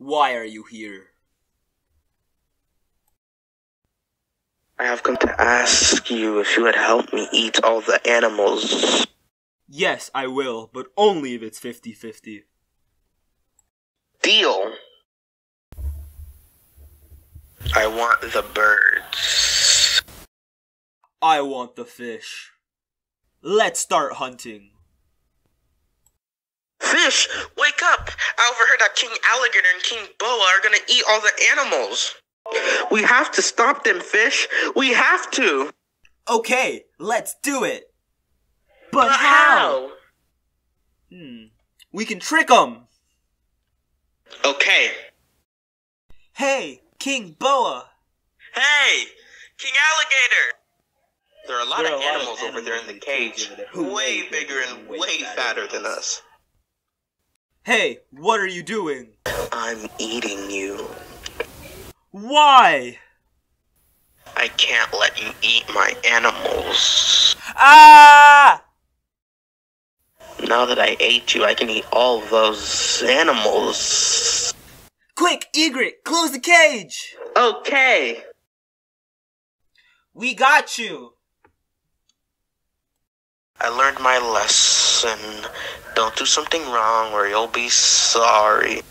Why are you here? I have come to ask you if you would help me eat all the animals. Yes, I will, but only if it's 50-50. Deal. I want the birds. I want the fish. Let's start hunting. Fish, wake up! I overheard that King Alligator and King Boa are gonna eat all the animals. We have to stop them, Fish. We have to. Okay, let's do it. But how? We can trick them. Okay. Hey, King Boa. Hey, King Alligator. There are a lot of animals over there in the cage, way bigger and way fatter than us. Hey, what are you doing? I'm eating you. Why? I can't let you eat my animals. Ah! Now that I ate you, I can eat all those animals. Quick, Egret, close the cage! Okay. We got you! I learned my lesson. Don't do something wrong or you'll be sorry.